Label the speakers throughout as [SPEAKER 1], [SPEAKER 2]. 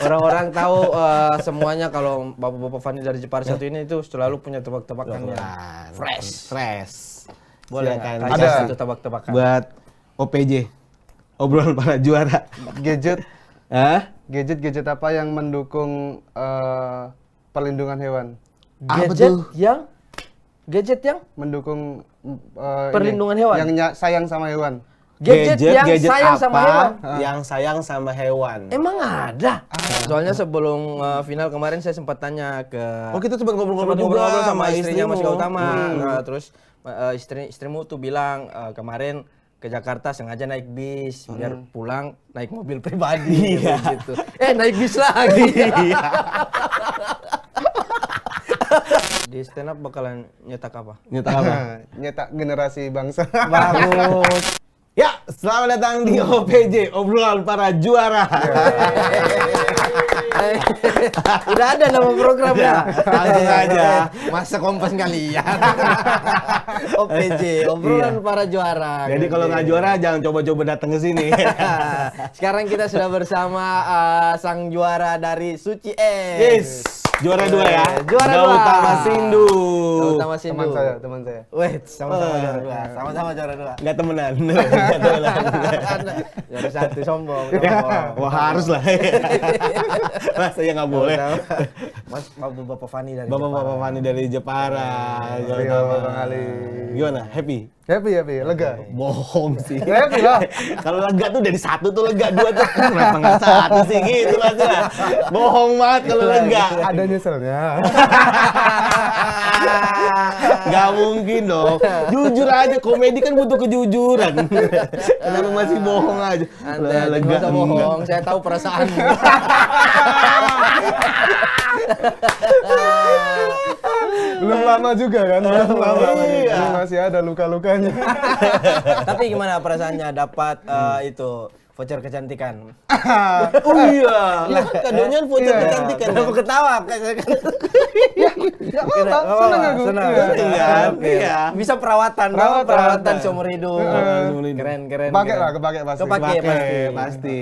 [SPEAKER 1] Orang-orang tahu semuanya kalau Bapak Fani dari Jepara satu ini itu selalu punya tebak-tebakan yang fresh.
[SPEAKER 2] Boleh kan?
[SPEAKER 1] Ada satu tebak-tebakan.
[SPEAKER 2] Buat OPJ, obrolan para juara.
[SPEAKER 3] Gadget.
[SPEAKER 2] Hah?
[SPEAKER 3] Gadget apa yang mendukung perlindungan hewan?
[SPEAKER 1] Gadget yang
[SPEAKER 3] Mendukung
[SPEAKER 1] perlindungan hewan.
[SPEAKER 3] Yang sayang sama hewan.
[SPEAKER 1] Gadget yang sayang
[SPEAKER 2] apa
[SPEAKER 1] sama hewan.
[SPEAKER 2] yang sayang sama hewan?
[SPEAKER 1] Emang ada? Soalnya sebelum final kemarin saya sempat tanya ke
[SPEAKER 2] Oh, kita sempat ngobrol-ngobrol
[SPEAKER 1] sama istrinya Mas
[SPEAKER 2] istrimu.
[SPEAKER 1] Gautama. Nah, terus istrimu tuh bilang kemarin ke Jakarta sengaja naik bis biar pulang naik mobil pribadi gitu. Naik bis lagi. Di stand up bakalan nyetak apa?
[SPEAKER 2] Nyetak apa?
[SPEAKER 3] Nyetak generasi bangsa.
[SPEAKER 1] Bagus.
[SPEAKER 2] Ya, selamat datang di OPJ, obrolan para juara.
[SPEAKER 1] Udah ada nama programnya.
[SPEAKER 2] Langsung aja.
[SPEAKER 1] Masa kompas kalian. OPJ, obrolan para juara.
[SPEAKER 2] Jadi kalau nggak juara jangan coba-coba datang ke sini.
[SPEAKER 1] Sekarang kita sudah bersama sang juara dari Suci S.
[SPEAKER 2] Yes, juara 2 ya.
[SPEAKER 1] Juara 2.
[SPEAKER 2] Gautama Sindu.
[SPEAKER 1] Gautama Sindu.
[SPEAKER 3] Teman saya.
[SPEAKER 1] Wait, sama-sama juara 2. Sama-sama juara 2.
[SPEAKER 2] Nggak temenan.
[SPEAKER 1] Juara 1 sombong.
[SPEAKER 2] Wah, harus lah. Masa ya nggak boleh.
[SPEAKER 1] Mas Bapak Fani dari
[SPEAKER 2] Bapak Fani dari Jepara.
[SPEAKER 3] Bang Ali.
[SPEAKER 2] Gimana? Happy?
[SPEAKER 3] Happy, lega.
[SPEAKER 2] Bohong sih.
[SPEAKER 3] Happy lah.
[SPEAKER 2] Kalau lega tuh dari 1 tuh lega, 2 tuh kenapa nggak 1 sih gitu maksudnya. Bohong banget kalau lega.
[SPEAKER 3] Ada nyeselnya.
[SPEAKER 2] Gak mungkin dong. Jujur aja, komedi kan butuh kejujuran. Kenapa masih bohong aja?
[SPEAKER 1] Anda nggak usah bohong, saya tahu perasaanmu.
[SPEAKER 3] Belum lama juga kan? Belum lama.
[SPEAKER 2] Iya.
[SPEAKER 3] Ini masih ada luka-lukanya.
[SPEAKER 1] Tapi gimana perasaannya dapat itu voucher kecantikan?
[SPEAKER 2] Oh iya, kadonya voucher kecantikan.
[SPEAKER 1] Kenapa ketawa?
[SPEAKER 3] Ya apa? Senang aku.
[SPEAKER 1] Senang.
[SPEAKER 2] Iya, iya.
[SPEAKER 1] Bisa perawatan, perawatan seumur hidup. Keren.
[SPEAKER 3] Kepake pasti.
[SPEAKER 1] Kepake
[SPEAKER 2] pasti.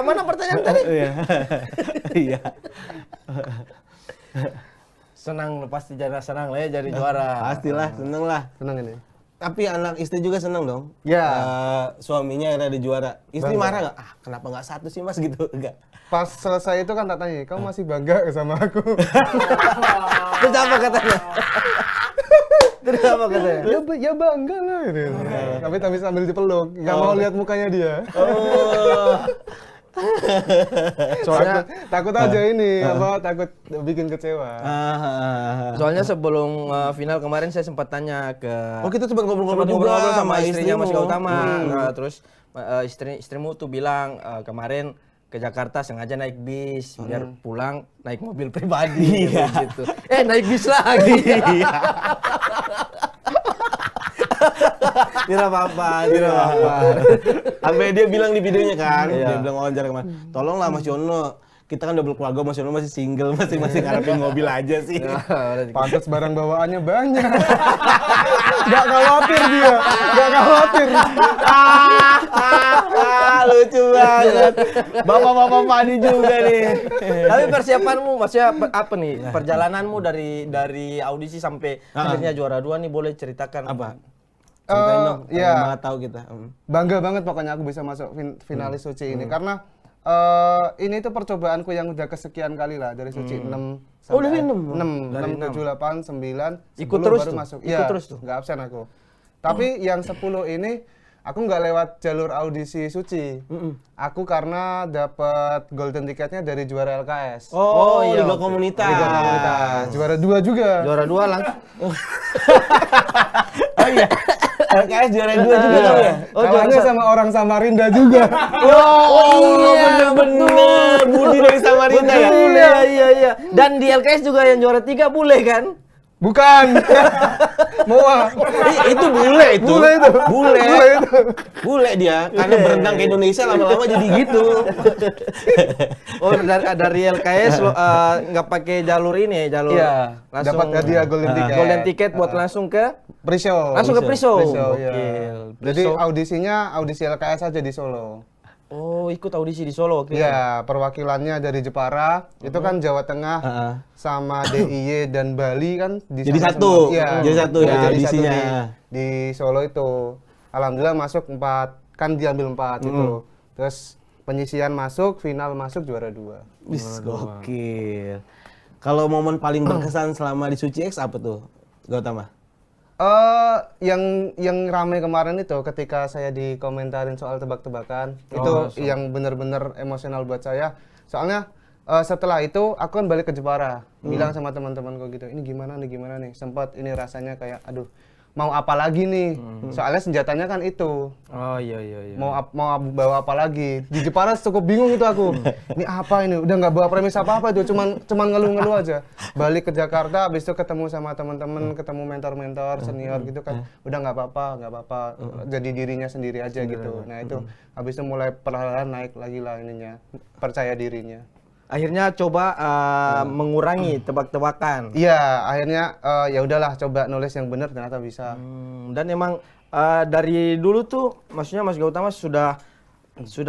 [SPEAKER 1] Mana pertanyaan tadi?
[SPEAKER 2] Iya.
[SPEAKER 1] Senang, pasti senang lah ya jadi juara.
[SPEAKER 2] Pastilah, seneng lah.
[SPEAKER 3] Senang ini.
[SPEAKER 2] Tapi anak istri juga seneng dong.
[SPEAKER 3] Ya.
[SPEAKER 2] Suaminya ada juara. Istri
[SPEAKER 3] Bangga.
[SPEAKER 2] marah nggak? Kenapa nggak 1 sih mas gitu? Enggak.
[SPEAKER 3] Pas selesai itu kan tak tanya, kamu masih bangga sama aku?
[SPEAKER 1] Terus apa katanya?
[SPEAKER 3] Ya bangga lah gitu. Tapi sambil dipeluk, nggak mau lihat mukanya dia.
[SPEAKER 1] Soalnya
[SPEAKER 3] takut aja ini, takut bikin kecewa.
[SPEAKER 1] Soalnya sebelum final kemarin saya sempat tanya ke
[SPEAKER 2] Oh, kita sempat ngobrol-ngobrol
[SPEAKER 1] sama istrinya Mas
[SPEAKER 2] istrimu.
[SPEAKER 1] Gautama. Nah, terus istrimu tuh bilang kemarin ke Jakarta sengaja naik bis biar pulang naik mobil pribadi gitu. Naik bis lagi. Tidak apa-apa.
[SPEAKER 2] Sampai dia bilang di videonya kan,
[SPEAKER 1] Iya.
[SPEAKER 2] dia bilang wawancara kemarin, tolonglah Mas Yono, kita kan udah berkeluarga, Mas Yono masih single, masih ngarepin mobil aja sih.
[SPEAKER 3] Pantas barang bawaannya banyak. Gak khawatir dia, gak khawatir.
[SPEAKER 2] Lucu banget. Bapak-bapak Fani juga nih.
[SPEAKER 1] Tapi persiapanmu maksudnya apa nih? Perjalananmu dari audisi sampai akhirnya juara 2 nih, boleh ceritakan
[SPEAKER 2] Apa? Ceritain dong,
[SPEAKER 3] iya.
[SPEAKER 2] pengen banget tahu kita.
[SPEAKER 3] Bangga banget pokoknya aku bisa masuk finalis Suci ini karena ini tuh percobaanku yang udah kesekian kali lah dari Suci 6
[SPEAKER 2] Oh, udah 6?
[SPEAKER 3] 6, 7, 8, 9, 10
[SPEAKER 1] Ikut terus
[SPEAKER 3] baru
[SPEAKER 1] tuh?
[SPEAKER 3] masuk.
[SPEAKER 1] Ikut terus tuh?
[SPEAKER 3] Nggak absen aku. Tapi yang 10 ini aku nggak lewat jalur audisi Suci. Aku karena dapat golden tiketnya dari juara LKS.
[SPEAKER 2] Oh,
[SPEAKER 1] iya,
[SPEAKER 2] Liga
[SPEAKER 1] oke.
[SPEAKER 2] Komunitas.
[SPEAKER 3] Liga Komunitas. Juara 2 juga.
[SPEAKER 1] Juara 2 langsung.
[SPEAKER 2] Oh iya. LKS juara 2 juga kamu ya?
[SPEAKER 3] Kalahnya sama orang Samarinda juga.
[SPEAKER 2] Bener-bener. Budi dari Samarinda ya?
[SPEAKER 1] Iya. Dan di LKS juga yang juara 3 bule kan?
[SPEAKER 3] Bukan. Moa.
[SPEAKER 2] Itu bule itu.
[SPEAKER 3] Bule itu.
[SPEAKER 2] Bule dia. Karena berenang ke Indonesia lama-lama jadi gitu.
[SPEAKER 1] Oh, dari LKS nggak pakai jalur ini ya, jalur langsung
[SPEAKER 3] Dapat hadiah golden ticket.
[SPEAKER 1] golden ticket buat langsung ke
[SPEAKER 3] Pre-show.
[SPEAKER 1] pre-show.
[SPEAKER 3] Pre-show, iya.
[SPEAKER 1] Gokil.
[SPEAKER 3] Jadi
[SPEAKER 1] Pre-show.
[SPEAKER 3] audisinya audisi LKS aja di Solo.
[SPEAKER 1] Oh, ikut audisi di Solo waktu itu.
[SPEAKER 3] Iya, perwakilannya dari Jepara, itu kan Jawa Tengah sama DIY dan Bali kan
[SPEAKER 2] Jadi
[SPEAKER 3] sana
[SPEAKER 2] satu.
[SPEAKER 3] semua. Iya.
[SPEAKER 2] Jadi satu ya
[SPEAKER 3] Jadi satu
[SPEAKER 2] audisinya.
[SPEAKER 3] di Solo itu. Alhamdulillah masuk 4, kan diambil 4 itu. Terus penyisian masuk, final masuk juara 2.
[SPEAKER 2] Wis, gokil. Kalau momen paling berkesan selama di Suci X apa tuh, Gautama?
[SPEAKER 3] Yang ramai kemarin itu ketika saya dikomentarin soal tebak-tebakan, itu yang benar-benar emosional buat saya. Soalnya setelah itu aku kan balik ke Jepara, bilang sama teman-temanku gitu, ini gimana nih, sempat ini rasanya kayak aduh, mau apa lagi nih? Soalnya senjatanya kan itu.
[SPEAKER 1] Oh iya.
[SPEAKER 3] Mau bawa apa lagi? Di Jepara cukup bingung itu aku. Ini apa ini? Udah nggak bawa premis apa-apa itu, cuman ngeluh-ngeluh aja. Balik ke Jakarta, habis itu ketemu sama teman-teman, ketemu mentor-mentor senior gitu kan. Udah nggak apa-apa. Jadi dirinya sendiri aja gitu. Nah itu, habis itu mulai perlahan naik lagi lah ininya, percaya dirinya.
[SPEAKER 1] Akhirnya coba mengurangi tebak-tebakan.
[SPEAKER 3] Iya, akhirnya ya udahlah coba nulis yang benar, ternyata bisa.
[SPEAKER 1] Dan emang dari dulu tuh, maksudnya Mas Gautama sudah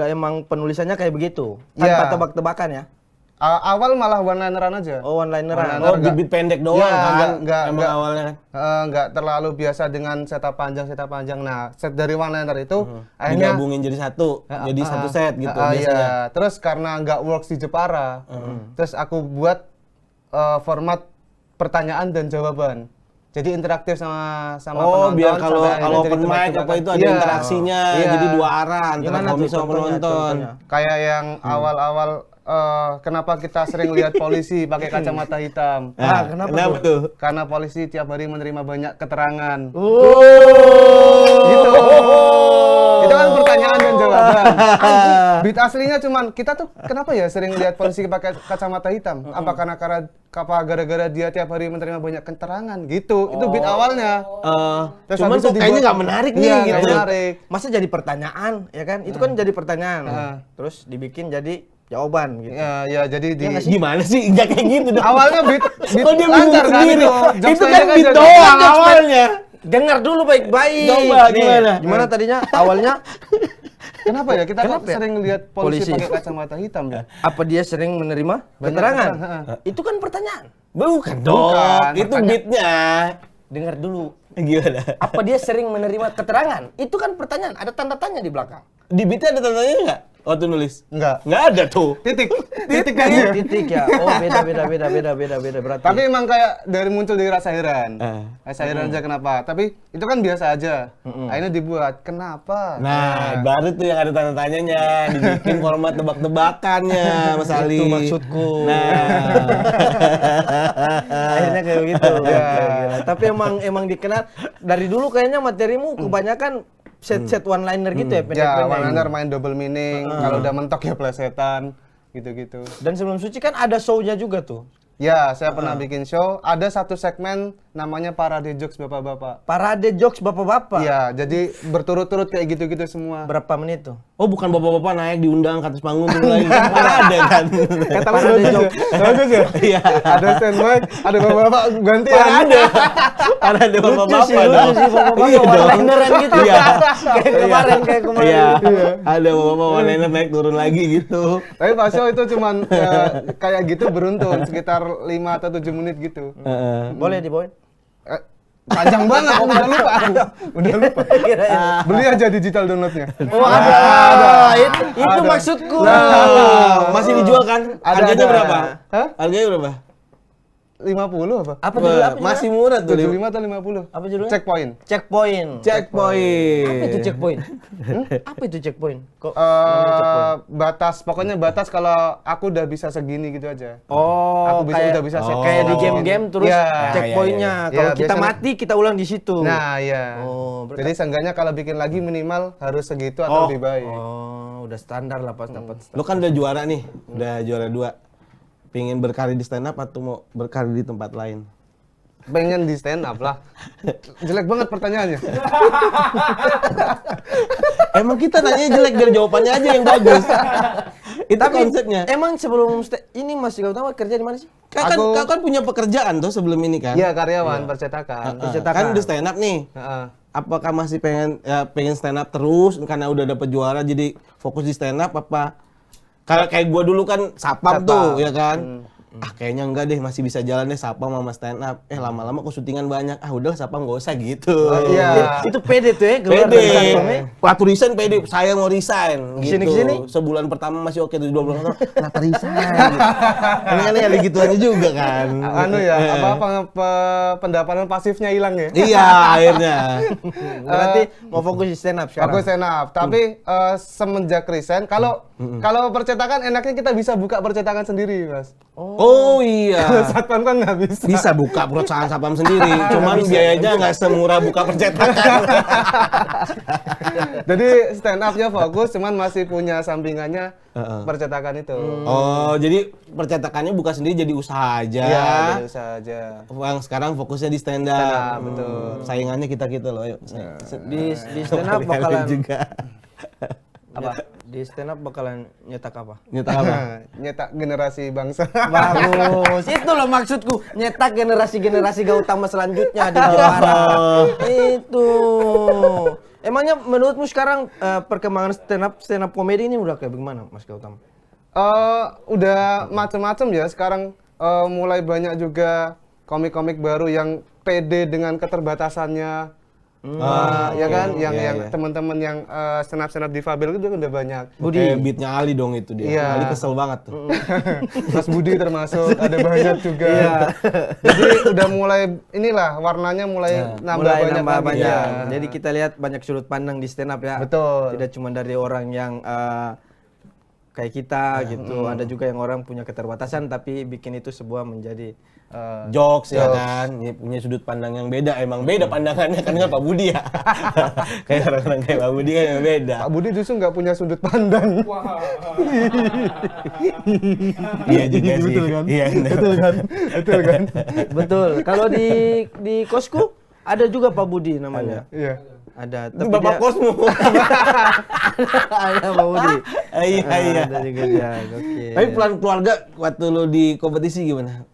[SPEAKER 1] emang penulisannya kayak begitu, tanpa
[SPEAKER 3] Iya.
[SPEAKER 1] tebak-tebakan ya?
[SPEAKER 3] Awal malah one-lineran aja.
[SPEAKER 1] Oh, one-lineran.
[SPEAKER 2] Oh, bibit pendek doang
[SPEAKER 3] Iya,
[SPEAKER 2] kan? Emang awalnya kan?
[SPEAKER 3] nggak terlalu biasa dengan setup panjang. Nah, set dari one-liner itu akhirnya
[SPEAKER 2] Digabungin jadi satu, jadi satu set gitu
[SPEAKER 3] iya.
[SPEAKER 2] biasanya.
[SPEAKER 3] Terus karena nggak works di Jepara, terus aku buat format pertanyaan dan jawaban. Jadi interaktif sama
[SPEAKER 2] Oh,
[SPEAKER 3] penonton.
[SPEAKER 2] biar
[SPEAKER 3] sampai akhirnya
[SPEAKER 2] kalau
[SPEAKER 3] jadi
[SPEAKER 2] open mic
[SPEAKER 3] tebak-tebakan.
[SPEAKER 2] apa itu ada
[SPEAKER 3] Iya.
[SPEAKER 2] interaksinya,
[SPEAKER 3] Iya.
[SPEAKER 2] jadi dua arah antara
[SPEAKER 1] Gimana tuh
[SPEAKER 2] komik sama
[SPEAKER 1] contohnya,
[SPEAKER 2] penonton.
[SPEAKER 3] Kayak yang awal-awal kenapa kita sering lihat polisi pakai kacamata hitam?
[SPEAKER 2] Nah, kenapa tuh?
[SPEAKER 3] Karena polisi tiap hari menerima banyak keterangan.
[SPEAKER 2] Gitu.
[SPEAKER 3] Itu kan pertanyaan dan jawaban. Beat aslinya cuman kita tuh kenapa ya sering lihat polisi pakai kacamata hitam? Apa karena gara-gara dia tiap hari menerima banyak keterangan gitu? Itu beat awalnya. Terus
[SPEAKER 2] Cuman
[SPEAKER 3] habis itu
[SPEAKER 2] kok kayaknya
[SPEAKER 3] dibuat-
[SPEAKER 2] nggak menarik nih
[SPEAKER 3] Iya,
[SPEAKER 2] gitu.
[SPEAKER 3] nggak menarik.
[SPEAKER 1] Masa jadi pertanyaan, ya kan? Itu kan jadi pertanyaan. Terus dibikin jadi jawaban gitu.
[SPEAKER 3] Ya jadi di
[SPEAKER 2] Gimana sih? Nggak kayak gitu dong.
[SPEAKER 3] awalnya beat
[SPEAKER 2] Oh, dia bingung
[SPEAKER 3] lancar kan
[SPEAKER 2] sendiri.
[SPEAKER 3] itu.
[SPEAKER 2] Itu
[SPEAKER 3] Jokes
[SPEAKER 2] kan beat
[SPEAKER 3] aja.
[SPEAKER 2] doang
[SPEAKER 1] Jokes
[SPEAKER 2] awalnya.
[SPEAKER 1] Dengar dulu baik-baik.
[SPEAKER 2] Coba,
[SPEAKER 1] Nih,
[SPEAKER 2] gimana?
[SPEAKER 1] Gimana tadinya? Awalnya
[SPEAKER 3] Kenapa ya kita
[SPEAKER 1] Kenapa
[SPEAKER 3] kok
[SPEAKER 1] ya?
[SPEAKER 3] sering lihat polisi
[SPEAKER 1] Polisi.
[SPEAKER 3] pakai kacamata hitam ya?
[SPEAKER 1] apa dia sering menerima keterangan?
[SPEAKER 3] keterangan,
[SPEAKER 1] Itu kan pertanyaan.
[SPEAKER 2] Bukan dong.
[SPEAKER 3] Bukan,
[SPEAKER 2] Itu
[SPEAKER 3] makanya-
[SPEAKER 2] beatnya.
[SPEAKER 1] Dengar dulu.
[SPEAKER 2] Gimana?
[SPEAKER 1] Apa dia sering menerima keterangan? Itu kan pertanyaan. Ada tanda tanya di belakang.
[SPEAKER 2] Di beatnya ada tandanya nggak? Waktu nulis?
[SPEAKER 3] Enggak.
[SPEAKER 2] Nggak ada tuh.
[SPEAKER 3] Titik aja.
[SPEAKER 1] Titik ya. Oh, beda berarti.
[SPEAKER 3] Tapi emang kayak dari muncul dari rasa heran.
[SPEAKER 2] Eh.
[SPEAKER 3] Rasa heran aja kenapa? Tapi itu kan biasa aja. Akhirnya dibuat. Kenapa?
[SPEAKER 2] Nah, baru tuh yang ada tanda tanyanya, dibikin format tebak-tebakannya, Mas Ali.
[SPEAKER 1] Itu maksudku.
[SPEAKER 2] Nah,
[SPEAKER 1] Akhirnya kayak begitu. Kira-kira. Tapi emang dikenal dari dulu kayaknya materimu kebanyakan set one liner gitu ya,
[SPEAKER 3] Ya,
[SPEAKER 1] pendek-pendek.
[SPEAKER 3] one-liner main double meaning. Kalau udah mentok ya plesetan. Gitu-gitu.
[SPEAKER 1] Dan sebelum Suci kan ada show-nya juga tuh.
[SPEAKER 3] Ya, saya pernah bikin show. Ada satu segmen namanya Parade Jokes Bapak-Bapak.
[SPEAKER 1] Parade jokes bapak-bapak.
[SPEAKER 3] Iya, jadi berturut-turut kayak gitu-gitu semua.
[SPEAKER 1] Berapa menit tuh?
[SPEAKER 2] oh bukan bapak-bapak naik diundang ke atas panggung tuh lagi. Kan ada kan.
[SPEAKER 1] Parade jokes.
[SPEAKER 3] Bagus ya?
[SPEAKER 2] Iya.
[SPEAKER 3] Ada standby, ada bapak-bapak gantian.
[SPEAKER 2] Ada. Ada
[SPEAKER 1] Lucu
[SPEAKER 2] bapak-bapak
[SPEAKER 1] sih,
[SPEAKER 2] dong.
[SPEAKER 1] lucu sih bapak-bapak
[SPEAKER 2] Iya dong.
[SPEAKER 1] one-lineran gitu.
[SPEAKER 2] Iya.
[SPEAKER 1] kayak kemarin.
[SPEAKER 2] Iya. Ada bapak-bapak one-liner naik turun lagi gitu.
[SPEAKER 3] Tapi pas show itu cuman kayak gitu beruntun sekitar 5 atau 7 menit gitu.
[SPEAKER 1] Boleh dibawain?
[SPEAKER 3] Panjang banget, udah lupa aku. Udah lupa. Beli aja digital downloadnya.
[SPEAKER 1] Oh, ada. Itu
[SPEAKER 3] Ada.
[SPEAKER 1] maksudku.
[SPEAKER 2] Nah, masih dijual kan?
[SPEAKER 3] Ada,
[SPEAKER 2] Harganya
[SPEAKER 3] ada.
[SPEAKER 2] berapa?
[SPEAKER 3] Hah?
[SPEAKER 2] Harganya berapa?
[SPEAKER 3] 50 apa?
[SPEAKER 1] Apa judul?
[SPEAKER 2] Wah, masih murah tuh.
[SPEAKER 3] 75 atau 50?
[SPEAKER 1] Apa judulnya?
[SPEAKER 3] Checkpoint.
[SPEAKER 1] Checkpoint.
[SPEAKER 2] Checkpoint.
[SPEAKER 1] Apa itu checkpoint? Apa itu checkpoint? Kok namanya checkpoint?
[SPEAKER 3] Batas, pokoknya batas kalau aku udah bisa segini gitu aja.
[SPEAKER 1] Oh,
[SPEAKER 3] Aku udah bisa set.
[SPEAKER 1] kayak di game-game terus
[SPEAKER 3] Iya.
[SPEAKER 1] checkpointnya.
[SPEAKER 3] iya, iya.
[SPEAKER 1] Kalau
[SPEAKER 3] Iya,
[SPEAKER 1] kita
[SPEAKER 3] biasanya-
[SPEAKER 1] mati kita ulang di situ.
[SPEAKER 3] Nah, iya.
[SPEAKER 1] Oh,
[SPEAKER 3] Jadi seenggaknya kalau bikin lagi minimal harus segitu atau lebih baik.
[SPEAKER 1] Oh, udah standar lah pas dapat.
[SPEAKER 2] Lu kan udah juara nih, udah juara 2. Pengen berkarir di stand up atau mau berkarir di tempat lain?
[SPEAKER 3] Pengen di stand up lah. Jelek banget pertanyaannya.
[SPEAKER 2] Emang kita nanya jelek biar jawabannya aja yang bagus. Itu konsepnya.
[SPEAKER 1] Emang sebelum ini Mas Gautama kerja di mana sih?
[SPEAKER 2] Kau kan punya pekerjaan tuh sebelum ini kan?
[SPEAKER 3] Iya, karyawan percetakan.
[SPEAKER 2] Kan udah stand up nih.
[SPEAKER 3] Heeh.
[SPEAKER 2] apakah masih pengen stand up terus karena udah dapet juara jadi fokus di stand up apa? Kalau kayak gua dulu kan sapam tuh ya kan. Kayaknya enggak deh, masih bisa jalan deh sapam sama stand up. Lama-lama kok syutingan banyak. Udahlah sapam enggak usah gitu.
[SPEAKER 3] Iya.
[SPEAKER 1] Itu pede tuh ya, keluar
[SPEAKER 2] Pede.
[SPEAKER 1] dari satpamnya.
[SPEAKER 2] Waktu resign pede, saya mau resign gitu.
[SPEAKER 1] Kesini-kesini?
[SPEAKER 2] Sebulan pertama masih oke, 2 bulan pertama kenapa resign? Kan ada gituannya juga kan.
[SPEAKER 3] Anu ya, pendapatan pasifnya hilang ya.
[SPEAKER 2] Iya, akhirnya.
[SPEAKER 1] Berarti mau fokus di stand up sekarang.
[SPEAKER 3] Aku stand up, tapi semenjak resign, kalau percetakan enaknya kita bisa buka percetakan sendiri, Mas.
[SPEAKER 2] Oh iya.
[SPEAKER 3] Kalau satpam kan nggak bisa.
[SPEAKER 2] Bisa buka perusahaan sapam sendiri, cuman biayanya nggak semurah buka percetakan.
[SPEAKER 3] Jadi stand up-nya fokus, cuman masih punya sampingannya percetakan itu.
[SPEAKER 2] Oh, jadi percetakannya buka sendiri jadi usaha aja.
[SPEAKER 3] Iya, jadi usaha aja.
[SPEAKER 2] Yang sekarang fokusnya di stand up.
[SPEAKER 3] Stand up, betul.
[SPEAKER 2] Saingannya kita loh, yuk.
[SPEAKER 1] Di stand up bakalan
[SPEAKER 2] juga.
[SPEAKER 1] apa? Di stand up bakalan nyetak apa?
[SPEAKER 2] Nyetak apa?
[SPEAKER 3] Nyetak generasi bangsa.
[SPEAKER 1] Bagus. Itu loh maksudku, nyetak generasi-generasi Gautama selanjutnya di Jepara. Itu. Emangnya menurutmu sekarang perkembangan stand up komedi ini udah kayak bagaimana, Mas Gautama?
[SPEAKER 3] Udah macam-macam ya sekarang, mulai banyak juga komik-komik baru yang pede dengan keterbatasannya. Ya kan, yang teman-teman yang stand up difabel itu udah banyak.
[SPEAKER 2] Budi beatnya Ali dong itu dia.
[SPEAKER 3] Iya.
[SPEAKER 2] Ali kesel banget tuh.
[SPEAKER 3] Mas Budi termasuk, ada banyak juga.
[SPEAKER 1] Iya.
[SPEAKER 3] Jadi udah mulai inilah warnanya mulai nambah banyak lagi. Ya.
[SPEAKER 1] Jadi kita lihat banyak sudut pandang di stand up ya.
[SPEAKER 3] Betul.
[SPEAKER 1] Tidak cuma dari orang yang kayak kita gitu. Ada juga yang orang punya keterbatasan tapi bikin itu sebuah menjadi
[SPEAKER 2] Jokes ya kan, ya, punya sudut pandang yang beda, emang beda pandangannya kan nggak Pak Budi ya. Kayak orang-orang kayak Pak Budi kan yang beda.
[SPEAKER 3] Pak Budi justru nggak punya sudut pandang.
[SPEAKER 2] Iya juga sih.
[SPEAKER 3] Betul kan?
[SPEAKER 2] Iya,
[SPEAKER 3] Betul kan? Betul kan?
[SPEAKER 1] betul. Kalau di kosku ada juga Pak Budi namanya.
[SPEAKER 3] Iya.
[SPEAKER 1] Ada.
[SPEAKER 2] Itu Bapak kosmu.
[SPEAKER 1] ada Pak Budi.
[SPEAKER 2] Iya.
[SPEAKER 1] Ada juga dia. Oke.
[SPEAKER 2] Tapi pelan keluarga waktu lu di kompetisi gimana?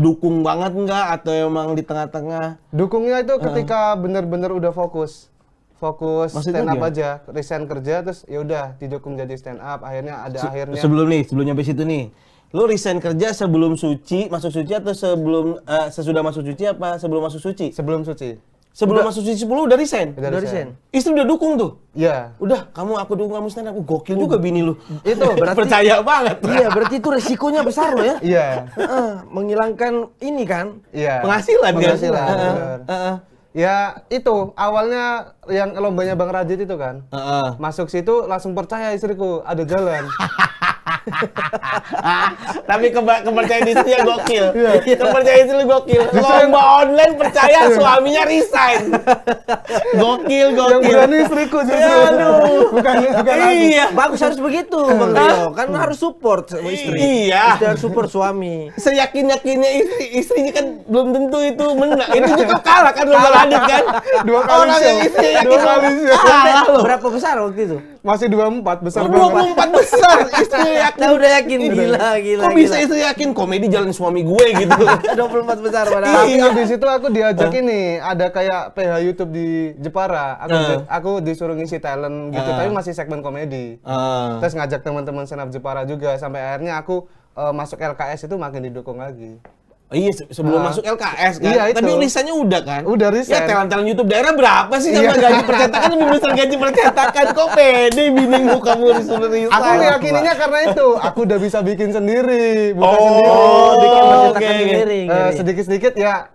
[SPEAKER 2] Dukung banget nggak atau emang di tengah-tengah?
[SPEAKER 3] Dukungnya itu ketika bener-bener udah fokus
[SPEAKER 2] Maksudnya
[SPEAKER 3] stand up
[SPEAKER 2] gimana?
[SPEAKER 3] aja, resign kerja terus ya udah didukung jadi stand up, akhirnya ada akhirnya.
[SPEAKER 2] Sebelum nyampe situ nih, lu resign kerja sebelum masuk suci atau sesudah masuk suci apa sebelum masuk suci?
[SPEAKER 3] Sebelum suci.
[SPEAKER 2] Sebelum masuk suci 10 udah resign?
[SPEAKER 3] Udah resign.
[SPEAKER 2] Istri udah dukung tuh?
[SPEAKER 3] Iya.
[SPEAKER 2] Udah, aku dukung kamu stand up. Gokil juga bini lu.
[SPEAKER 1] Itu berarti
[SPEAKER 2] Percaya banget.
[SPEAKER 1] Iya, berarti itu resikonya besar loh ya.
[SPEAKER 3] Iya.
[SPEAKER 1] Menghilangkan ini kan.
[SPEAKER 3] Iya.
[SPEAKER 2] Penghasilan kan?
[SPEAKER 3] Penghasilan. Bener. Ya itu awalnya yang lombanya Bang Rajit itu kan. Masuk situ langsung percaya istriku ada jalan.
[SPEAKER 2] Tapi kepercayaan istrinya gokil. Kepercayaan istri lu gokil. Lomba online percaya suaminya resign. Gokil.
[SPEAKER 3] Yang berani istriku justru. Bukan aku.
[SPEAKER 2] Iya.
[SPEAKER 1] Bagus harus begitu, Bang Rio. Kan harus support sama istri.
[SPEAKER 2] Iya.
[SPEAKER 1] Istri harus support suami.
[SPEAKER 2] Seyakin-yakinnya istrinya kan belum tentu itu menang. Itu juga kalah kan lomba lanjut kan?
[SPEAKER 3] 2 kali
[SPEAKER 2] Orang yang
[SPEAKER 3] show.
[SPEAKER 2] istrinya yakin
[SPEAKER 3] 2 kali show.
[SPEAKER 2] kalah loh.
[SPEAKER 1] Berapa besar waktu itu?
[SPEAKER 3] Masih 24 besar banget.
[SPEAKER 2] 24 besar istrinya yakin.
[SPEAKER 1] Nah, udah yakin gila.
[SPEAKER 2] Kok bisa istri yakin komedi jalan suami gue gitu?
[SPEAKER 1] 24 besar padahal.
[SPEAKER 3] Tapi habis itu aku diajak ini, ada kayak PH YouTube di Jepara. Aku disuruh ngisi talent gitu, tapi masih segmen komedi. Terus ngajak teman-teman stand up Jepara juga sampai akhirnya aku masuk LKS itu makin didukung lagi.
[SPEAKER 2] Iya, sebelum masuk LKS kan.
[SPEAKER 3] Iya, itu.
[SPEAKER 2] Tapi lisannya udah kan?
[SPEAKER 3] Udah resign.
[SPEAKER 2] Ya talent-talent YouTube daerah berapa sih sama gaji percetakan lebih besar gaji percetakan. Kok pede binimu kamu disuruh resign?
[SPEAKER 3] Aku meyakininya karena itu, aku udah bisa bikin sendiri, bukan
[SPEAKER 2] Oh,
[SPEAKER 3] sendiri.
[SPEAKER 1] bikin percetakan
[SPEAKER 2] oke.
[SPEAKER 1] sendiri.
[SPEAKER 3] Sedikit-sedikit ya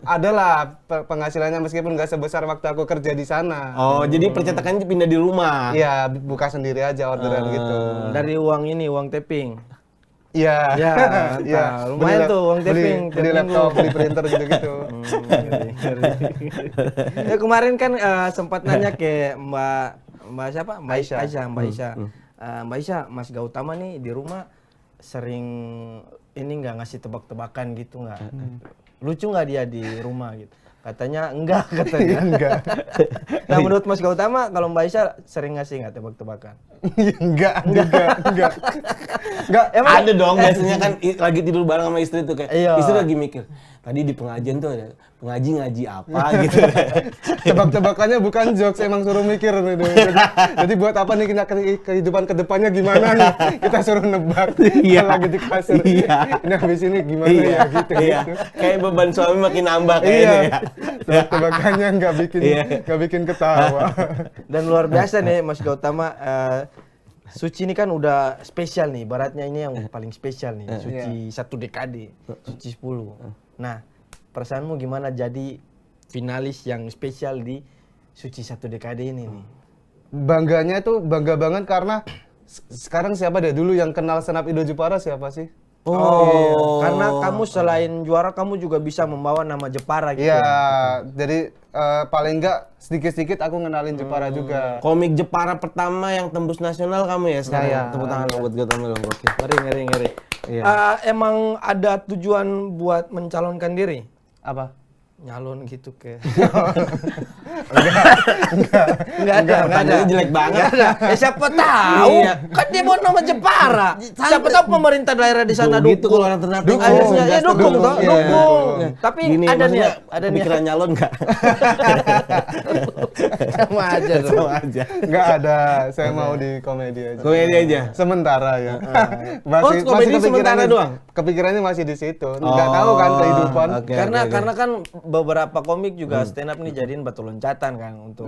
[SPEAKER 3] adalah penghasilannya meskipun nggak sebesar waktu aku kerja di sana.
[SPEAKER 2] Oh, jadi percetakannya pindah di rumah.
[SPEAKER 3] Iya, buka sendiri aja orderan gitu.
[SPEAKER 1] Dari uang tapping.
[SPEAKER 3] Iya.
[SPEAKER 1] Ya,
[SPEAKER 3] Iya.
[SPEAKER 1] lumayan tuh uang
[SPEAKER 3] beli
[SPEAKER 1] tapping.
[SPEAKER 3] beli
[SPEAKER 1] tiap
[SPEAKER 3] laptop,
[SPEAKER 1] minggu.
[SPEAKER 3] beli printer gitu-gitu.
[SPEAKER 1] Ya kemarin kan sempat nanya ke Mbak siapa? Mbak
[SPEAKER 3] Aisyah.
[SPEAKER 1] Aisyah. Mbak Aisyah, Mas Gautama nih di rumah sering ini nggak ngasih tebak-tebakan gitu nggak? Lucu nggak dia di rumah gitu? Katanya enggak katanya.
[SPEAKER 3] Enggak.
[SPEAKER 1] Nah menurut Mas Gautama kalau Mbak Aisyah sering ngasih nggak tebak-tebakan?
[SPEAKER 3] Enggak.
[SPEAKER 1] Emang
[SPEAKER 2] Ada dong biasanya kan lagi tidur bareng sama istri tuh kayak
[SPEAKER 1] Iya.
[SPEAKER 2] istri lagi mikir tadi di pengajian tuh ada ngaji apa gitu.
[SPEAKER 3] Tebak-tebakannya bukan jokes, emang suruh mikir gitu. Jadi buat apa nih kita kehidupan kedepannya gimana nih? Kita suruh nebak.
[SPEAKER 2] Iya.
[SPEAKER 3] Lagi di kasur.
[SPEAKER 2] Iya.
[SPEAKER 3] Ini habis ini gimana
[SPEAKER 2] Iya,
[SPEAKER 3] ya gitu.
[SPEAKER 2] iya. Kayak beban suami makin nambah kayaknya
[SPEAKER 3] Iya.
[SPEAKER 2] ya.
[SPEAKER 3] Tebak-tebakannya nggak bikin ketawa.
[SPEAKER 1] Dan luar biasa nih Mas Gautama, Suci ini kan udah spesial nih, baratnya ini yang paling spesial nih, Suci 1 dekade, Suci 10. Nah, perasaanmu gimana jadi finalis yang spesial di Suci 1 dekade ini nih?
[SPEAKER 3] Bangganya itu bangga banget karena sekarang siapa deh dulu yang kenal senap Indo Jepara siapa sih?
[SPEAKER 1] Oh, karena kamu selain juara kamu juga bisa membawa nama Jepara gitu.
[SPEAKER 3] Iya, jadi paling enggak sedikit-sedikit aku ngenalin Jepara juga.
[SPEAKER 2] Komik Jepara pertama yang tembus nasional kamu ya sekarang.
[SPEAKER 3] Iya.
[SPEAKER 2] Tepuk tangan buat Gautama dong. Oke.
[SPEAKER 1] Ngeri.
[SPEAKER 2] Iya.
[SPEAKER 1] Emang ada tujuan buat mencalonkan diri?
[SPEAKER 3] Apa?
[SPEAKER 1] Nyalon gitu ke...
[SPEAKER 2] Enggak ada. Pertanyaannya jelek banget.
[SPEAKER 1] Nggak ada. Siapa tahu?
[SPEAKER 2] Iya.
[SPEAKER 1] Kan dia mau nama Jepara. Siapa tahu pemerintah daerah di sana
[SPEAKER 2] Gitu
[SPEAKER 1] dukung.
[SPEAKER 2] kalau orang Ternate
[SPEAKER 1] Dukung. Akhirnya ya dukung toh,
[SPEAKER 3] Iya,
[SPEAKER 1] dukung.
[SPEAKER 2] Iya.
[SPEAKER 1] Tapi
[SPEAKER 2] Gini,
[SPEAKER 1] ada
[SPEAKER 2] maksudnya
[SPEAKER 1] niat, ada niat.
[SPEAKER 2] pikiran nyalon enggak?
[SPEAKER 1] Sama aja dong.
[SPEAKER 2] Sama aja.
[SPEAKER 3] Enggak ada, saya mau di komedi aja.
[SPEAKER 2] Komedi aja.
[SPEAKER 3] Sementara ya.
[SPEAKER 2] komedi sementara doang?
[SPEAKER 3] Kepikirannya masih di situ. Enggak tahu kan kehidupan.
[SPEAKER 2] Oke,
[SPEAKER 1] Karena kan beberapa komik juga stand up nih jadiin batu loncatan kan untuk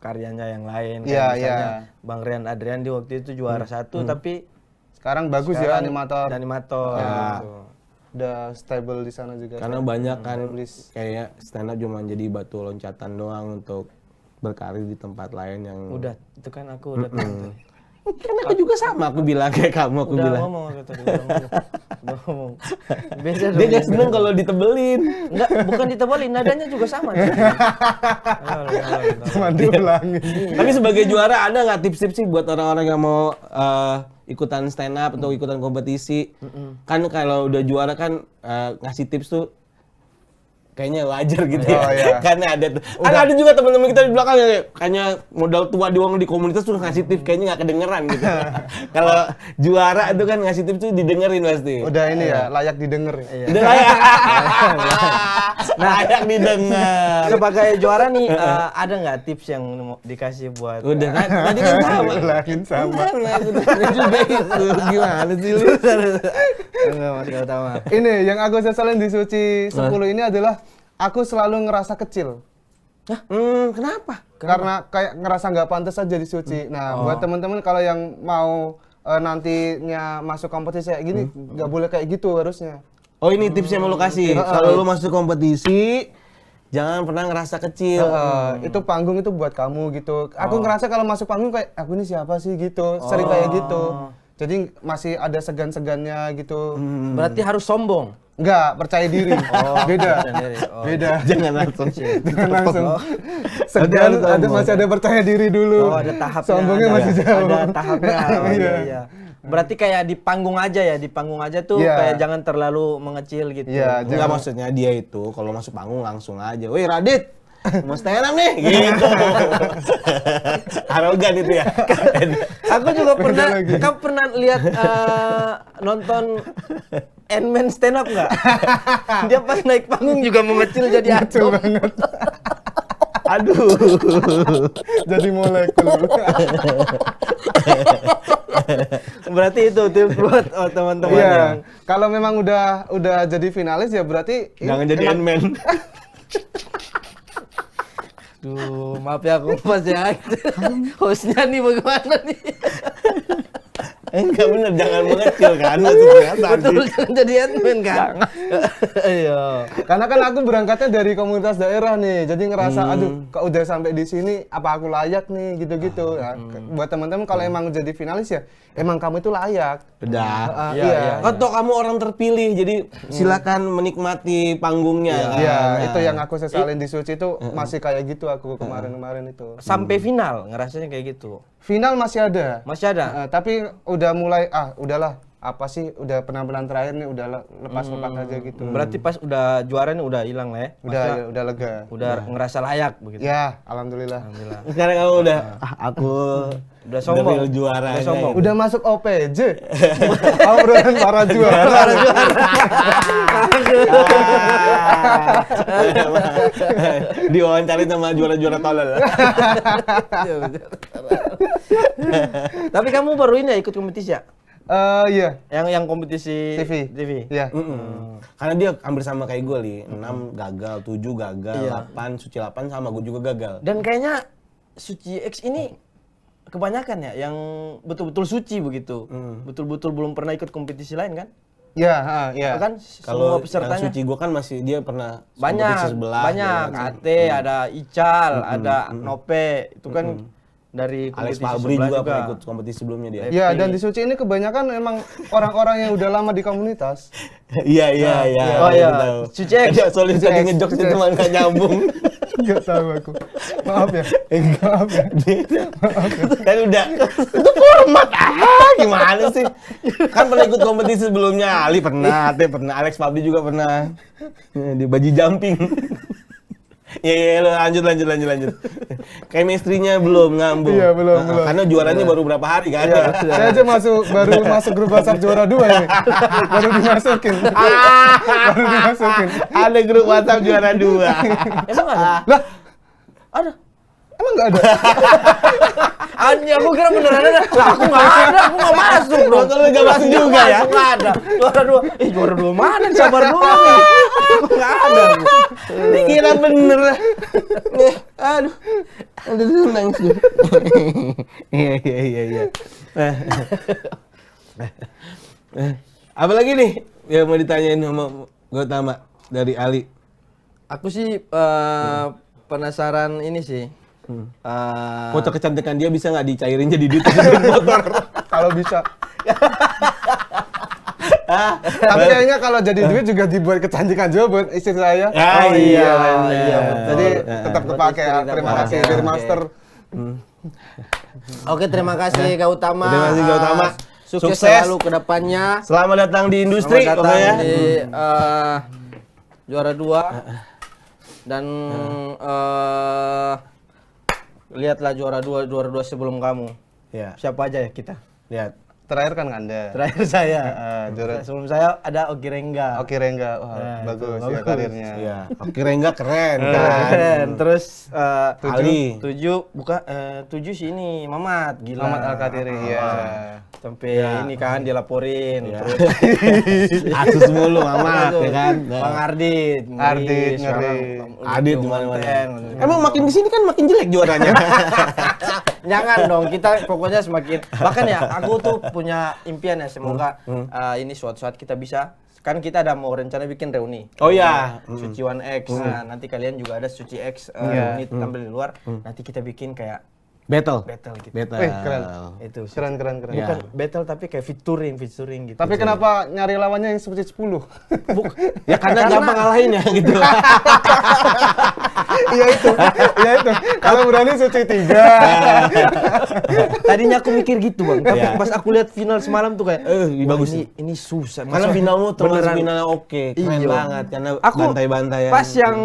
[SPEAKER 1] karyanya yang lain.
[SPEAKER 3] Iya,
[SPEAKER 1] Kayak misalnya
[SPEAKER 3] iya.
[SPEAKER 1] Bang Rian Adrian di waktu itu juara 1 tapi
[SPEAKER 3] Sekarang bagus ya
[SPEAKER 1] sekarang
[SPEAKER 3] animator.
[SPEAKER 1] Animator.
[SPEAKER 2] Ya.
[SPEAKER 1] gitu.
[SPEAKER 3] Udah stable di sana juga.
[SPEAKER 2] Karena banyak kan
[SPEAKER 3] Established.
[SPEAKER 2] kayak stand up cuma jadi batu loncatan doang untuk berkarir di tempat lain yang
[SPEAKER 1] Udah, itu kan aku udah tahu.
[SPEAKER 2] Kan aku juga sama, aku bilang kayak kamu, aku
[SPEAKER 1] Udah
[SPEAKER 2] bilang.
[SPEAKER 1] ngomong aku tadi, udah ngomong. Beda
[SPEAKER 2] Dia gak seneng kalau ditebelin.
[SPEAKER 1] Enggak, bukan ditebelin, nadanya juga sama.
[SPEAKER 3] Cuma diulangin.
[SPEAKER 2] Tapi sebagai juara ada nggak tips-tips sih buat orang-orang yang mau ikutan stand up atau ikutan kompetisi? Kan kalau udah juara kan ngasih tips tuh kayaknya wajar gitu ya.
[SPEAKER 3] Oh, iya.
[SPEAKER 2] Karena ada tuh. Kan ada juga teman-teman kita di belakang yang kayaknya modal tua doang di komunitas tuh ngasih tips kayaknya nggak kedengeran gitu. Kalau juara itu kan ngasih tips tuh didengerin pasti.
[SPEAKER 3] Udah ini ya, layak didengar ya.
[SPEAKER 2] Udah layak. Layak didengar.
[SPEAKER 1] Sebagai juara nih, ada nggak tips yang mau dikasih buat...
[SPEAKER 2] Udah kan tadi kan sama.
[SPEAKER 3] Ulangin sama.
[SPEAKER 2] Juga itu gimana sih lu?
[SPEAKER 1] Enggak, Mas Gautama.
[SPEAKER 3] Ini yang aku sesalin di Suci 10 ini adalah aku selalu ngerasa kecil.
[SPEAKER 2] Kenapa?
[SPEAKER 3] Karena kayak ngerasa nggak pantas aja di Suci. Nah, buat teman-teman kalau yang mau nantinya masuk kompetisi kayak gini, nggak boleh kayak gitu harusnya.
[SPEAKER 2] Oh ini tips yang mau lu kasih. Kalau lu masuk kompetisi, jangan pernah ngerasa kecil.
[SPEAKER 3] Itu panggung itu buat kamu gitu. Aku ngerasa kalau masuk panggung kayak aku ini siapa sih gitu. Sering kayak gitu. Jadi masih ada segan-segannya gitu.
[SPEAKER 1] Berarti harus sombong.
[SPEAKER 3] Enggak, percaya diri. Beda. Beda.
[SPEAKER 2] Jangan langsung.
[SPEAKER 3] Jangan langsung. Segan, masih ada percaya diri dulu.
[SPEAKER 1] Oh, ada tahapnya.
[SPEAKER 3] Sombongnya masih jauh.
[SPEAKER 1] Ada tahapnya. Oh,
[SPEAKER 3] Iya.
[SPEAKER 1] iya. Berarti kayak di panggung aja ya, di panggung aja tuh
[SPEAKER 3] Iya.
[SPEAKER 1] kayak jangan terlalu mengecil gitu.
[SPEAKER 3] Iya,
[SPEAKER 2] Enggak maksudnya dia itu kalau masuk panggung langsung aja. Woi Radit, mau stand up nih? Gitu. Arogan itu ya.
[SPEAKER 1] Aku juga pernah, kamu pernah lihat nonton Ant-Man stand up nggak? Dia pas naik panggung juga mengecil jadi atom.
[SPEAKER 2] Aduh.
[SPEAKER 3] Jadi molekul.
[SPEAKER 1] Berarti itu tips buat teman-teman
[SPEAKER 3] Iya.
[SPEAKER 1] yang
[SPEAKER 3] Kalau memang udah jadi finalis ya berarti
[SPEAKER 2] Jangan jadi
[SPEAKER 3] emang-
[SPEAKER 2] Ant-Man.
[SPEAKER 1] Duh, maaf ya aku pas ya. Hostnya nih bagaimana nih?
[SPEAKER 2] Enggak bener, jangan mengecil kan maksudnya tadi.
[SPEAKER 1] Betul, jangan jadi admin kan? Iya.
[SPEAKER 3] Karena kan aku berangkatnya dari komunitas daerah nih, jadi ngerasa aduh kok udah sampai di sini apa aku layak nih gitu-gitu. Nah, buat teman-teman kalau emang jadi finalis ya emang kamu itu layak.
[SPEAKER 2] Udah.
[SPEAKER 1] Iya, iya.
[SPEAKER 2] Kan toh kamu orang terpilih, jadi silakan menikmati panggungnya. kan?
[SPEAKER 3] Iya,
[SPEAKER 2] Nah.
[SPEAKER 3] itu yang aku sesalin di Suci itu masih kayak gitu aku kemarin-kemarin itu.
[SPEAKER 1] Sampai final ngerasanya kayak gitu.
[SPEAKER 3] Final masih ada.
[SPEAKER 1] Masih ada?
[SPEAKER 3] Tapi udah mulai udahlah apa sih udah penampilan terakhir nih udah lepas-lepas aja gitu.
[SPEAKER 1] Berarti pas udah juara nih udah hilang lah ya? Maksudnya
[SPEAKER 3] Udah lega.
[SPEAKER 1] udah ngerasa layak begitu?
[SPEAKER 3] Ya, alhamdulillah.
[SPEAKER 1] Alhamdulillah.
[SPEAKER 2] Sekarang kamu udah aku
[SPEAKER 1] Udah sombong.
[SPEAKER 2] real juara.
[SPEAKER 1] Udah sombong.
[SPEAKER 3] Udah masuk OPJ. Obrolan para juara.
[SPEAKER 2] Diwawancarin sama juara-juara tolol.
[SPEAKER 1] Tapi kamu baru ini ya ikut kompetisi ya?
[SPEAKER 3] Iya.
[SPEAKER 1] Yang kompetisi
[SPEAKER 3] TV. Iya.
[SPEAKER 2] Karena dia hampir sama kayak gue, Li. 6 gagal, 7 gagal,
[SPEAKER 1] Iya.
[SPEAKER 2] 8, Suci 8 sama gue juga gagal.
[SPEAKER 1] Dan kayaknya Suci X ini kebanyakan ya yang betul-betul suci begitu. Betul-betul belum pernah ikut kompetisi lain kan?
[SPEAKER 3] Iya, iya.
[SPEAKER 1] Kan
[SPEAKER 2] Kalau
[SPEAKER 1] semua
[SPEAKER 2] yang
[SPEAKER 1] pesertanya
[SPEAKER 2] Suci gue kan masih dia pernah
[SPEAKER 1] banyak,
[SPEAKER 2] kompetisi sebelah.
[SPEAKER 1] banyak.
[SPEAKER 2] ya kan.
[SPEAKER 1] AT, ada Ical, ada Nope, itu kan dari
[SPEAKER 2] Alex
[SPEAKER 1] kompetisi
[SPEAKER 2] Fabri
[SPEAKER 1] sebelah
[SPEAKER 2] juga pernah ikut kompetisi sebelumnya dia.
[SPEAKER 3] Iya, dan di Suci ini kebanyakan emang orang-orang yang udah lama di komunitas.
[SPEAKER 2] Iya.
[SPEAKER 1] Oh iya,
[SPEAKER 2] tahu.
[SPEAKER 1] Suci X.
[SPEAKER 2] Dia soalnya
[SPEAKER 3] Suci
[SPEAKER 2] tadi
[SPEAKER 3] X,
[SPEAKER 2] ngejokes
[SPEAKER 3] Suci
[SPEAKER 2] itu
[SPEAKER 3] X.
[SPEAKER 2] mah nggak nyambung.
[SPEAKER 3] Enggak tahu aku. Maaf ya. Maaf ya.
[SPEAKER 2] Kan udah itu format gimana sih? Kan pernah ikut kompetisi sebelumnya, Ali pernah, Ate pernah, Alex Fabri juga pernah. Di baju jumping. Iya, lo lanjut. Chemistry-nya belum ngambung.
[SPEAKER 3] Iya, belum.
[SPEAKER 2] Karena juaranya baru berapa hari kan?
[SPEAKER 3] Iya, saya aja baru masuk grup WhatsApp juara 2 ini. Baru dimasukin.
[SPEAKER 2] Ada grup WhatsApp juara 2.
[SPEAKER 1] Emang ada?
[SPEAKER 3] Lah,
[SPEAKER 1] Ada.
[SPEAKER 3] emang enggak ada?
[SPEAKER 1] Anjir, aku kira beneran ada. Lah, aku nggak ada, aku nggak masuk dong.
[SPEAKER 2] Kalau lu nggak masuk juga ya?
[SPEAKER 1] Nggak ada. Juara 2. Juara 2 mana? Sabar dulu nih. Aku nggak ada.
[SPEAKER 2] Ini kira bener. Aduh nangis gue. Iya. Apa lagi nih yang mau ditanyain sama Gautama dari Ali?
[SPEAKER 1] Aku sih penasaran ini sih.
[SPEAKER 2] Foto kecantikan dia bisa nggak dicairin jadi duit dari motor?
[SPEAKER 3] Kalau bisa. Tapi kayaknya kalau jadi duit juga dibuat kecantikan juga buat istri saya.
[SPEAKER 2] Iya.
[SPEAKER 3] Jadi tetap kepake ya. Terima kasih dari Master.
[SPEAKER 1] Oke, terima kasih Gautama.
[SPEAKER 2] Terima kasih, Gautama.
[SPEAKER 1] Sukses
[SPEAKER 2] Sukses.
[SPEAKER 1] selalu ke depannya.
[SPEAKER 2] Selamat datang di industri,
[SPEAKER 1] Selamat datang
[SPEAKER 2] pokoknya.
[SPEAKER 1] di juara 2 dan lihatlah juara 2 sebelum kamu.
[SPEAKER 2] Ya,
[SPEAKER 1] Siapa aja ya kita?
[SPEAKER 2] lihat.
[SPEAKER 3] Terakhir kan Anda.
[SPEAKER 1] Terakhir saya.
[SPEAKER 3] Juara.
[SPEAKER 1] Sebelum saya ada Ogi Rengga.
[SPEAKER 3] Oke Rengga, wah
[SPEAKER 1] Nah,
[SPEAKER 3] bagus
[SPEAKER 1] itu
[SPEAKER 3] ya
[SPEAKER 1] bagus.
[SPEAKER 3] karirnya.
[SPEAKER 2] Iya. Oke, Rengga keren kan.
[SPEAKER 1] Keren. Terus
[SPEAKER 2] Ali.
[SPEAKER 1] 7 sih ini Mamat gila.
[SPEAKER 3] Mamat Al-Katiri, iya.
[SPEAKER 1] Sampai ini kan dilaporin.
[SPEAKER 2] Iya.
[SPEAKER 1] Terus
[SPEAKER 2] Asus mulu Mamat ya kan.
[SPEAKER 1] Bang Ardit,
[SPEAKER 3] Ardit, ngeri.
[SPEAKER 2] Adit di mana-mana. Emang makin kesini kan makin jelek juaranya.
[SPEAKER 1] Jangan dong, kita pokoknya semakin bahkan ya aku tuh punya impian ya semoga ini suatu saat kita bisa kan kita ada mau rencana bikin reuni.
[SPEAKER 2] Oh iya.
[SPEAKER 1] Suci One X. Nah, nanti kalian juga ada Suci X unit tampil di luar. Nanti kita bikin kayak
[SPEAKER 2] Battle
[SPEAKER 1] gitu.
[SPEAKER 2] gitu.
[SPEAKER 3] Wih, keren.
[SPEAKER 1] Itu sih.
[SPEAKER 3] Keren.
[SPEAKER 2] Iya.
[SPEAKER 1] Bukan battle tapi kayak featuring gitu.
[SPEAKER 3] Tapi kenapa nyari lawannya yang seperti 10?
[SPEAKER 2] Ya karena gampang ngalahin ya gitu.
[SPEAKER 3] Iya itu. Kalau berani Suci 3.
[SPEAKER 1] Tadinya aku mikir gitu, Bang. Tapi
[SPEAKER 2] Iya.
[SPEAKER 1] pas aku lihat final semalam tuh kayak wah,
[SPEAKER 2] bagus.
[SPEAKER 1] ini susah.
[SPEAKER 2] Karena
[SPEAKER 1] Maksudnya
[SPEAKER 2] finalmu termasuk
[SPEAKER 1] beneran.
[SPEAKER 2] finalnya oke, keren
[SPEAKER 1] Iya.
[SPEAKER 2] banget karena
[SPEAKER 1] Aku
[SPEAKER 2] bantai-bantaian.
[SPEAKER 1] pas yang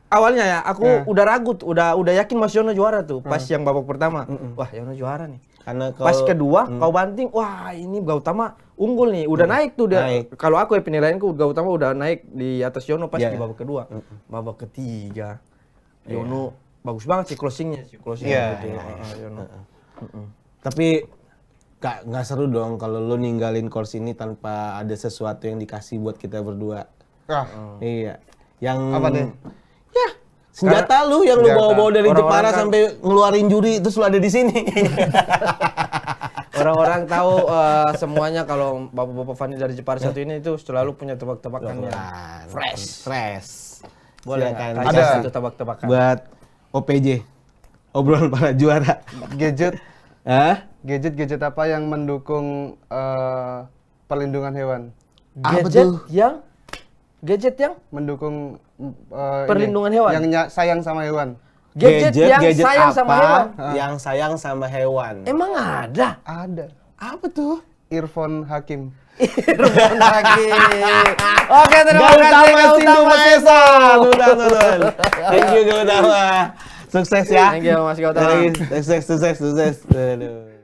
[SPEAKER 1] awalnya ya aku udah ragu tuh, udah yakin Mas Yono juara tuh pas yang babak pertama. Wah, Yono juara nih.
[SPEAKER 2] Karena
[SPEAKER 1] Pas kedua kau banting, wah ini Gautama unggul nih, udah naik tuh dia.
[SPEAKER 2] Naik.
[SPEAKER 1] Kalau aku ya penilaianku Gautama udah naik di atas Yono pas
[SPEAKER 2] Iya,
[SPEAKER 1] di
[SPEAKER 2] iya.
[SPEAKER 1] babak kedua. Babak ketiga Yono bagus banget sih closingnya
[SPEAKER 3] Iya,
[SPEAKER 1] gitu.
[SPEAKER 3] iya,
[SPEAKER 1] Yono.
[SPEAKER 2] tapi nggak seru dong kalau lu ninggalin course ini tanpa ada sesuatu yang dikasih buat kita berdua. Iya. Yang
[SPEAKER 3] Apa deh?
[SPEAKER 2] Ya, senjata lu yang lu
[SPEAKER 3] Senjata.
[SPEAKER 2] bawa-bawa dari
[SPEAKER 1] Orang-orang
[SPEAKER 2] Jepara
[SPEAKER 1] kan-
[SPEAKER 2] sampai ngeluarin juri terus lu ada di sini.
[SPEAKER 1] Orang-orang tahu semuanya kalau Bapak-bapak Fani dari Jepara satu ini itu selalu punya tebak-tebakannya.
[SPEAKER 2] Fresh.
[SPEAKER 1] Boleh
[SPEAKER 2] Silakan.
[SPEAKER 1] nggak? Kasih
[SPEAKER 3] Ada.
[SPEAKER 1] satu tebak-tebakan.
[SPEAKER 2] Buat OPJ. Obrolan para juara.
[SPEAKER 3] Gadget
[SPEAKER 2] Hah?
[SPEAKER 3] gadget apa yang mendukung perlindungan hewan?
[SPEAKER 2] Apa
[SPEAKER 1] Gadget
[SPEAKER 2] tuh?
[SPEAKER 1] gadget yang
[SPEAKER 3] Mendukung
[SPEAKER 1] Perlindungan hewan?
[SPEAKER 3] Yang sayang sama hewan.
[SPEAKER 1] gadget yang sayang sama
[SPEAKER 2] apa
[SPEAKER 1] hewan.
[SPEAKER 2] yang sayang sama hewan?
[SPEAKER 1] Emang ada?
[SPEAKER 3] Ada.
[SPEAKER 2] Apa tuh?
[SPEAKER 3] Earphone Hakim.
[SPEAKER 1] Irfan lagi. Oke, terima kasih
[SPEAKER 2] Gautama Sindu
[SPEAKER 1] Gautama
[SPEAKER 2] Maesa.
[SPEAKER 1] Sindu.
[SPEAKER 2] Turun. Thank you Gautama. Sukses ya.
[SPEAKER 1] Thank you Mas Gautama.
[SPEAKER 2] Sukses. Aduh.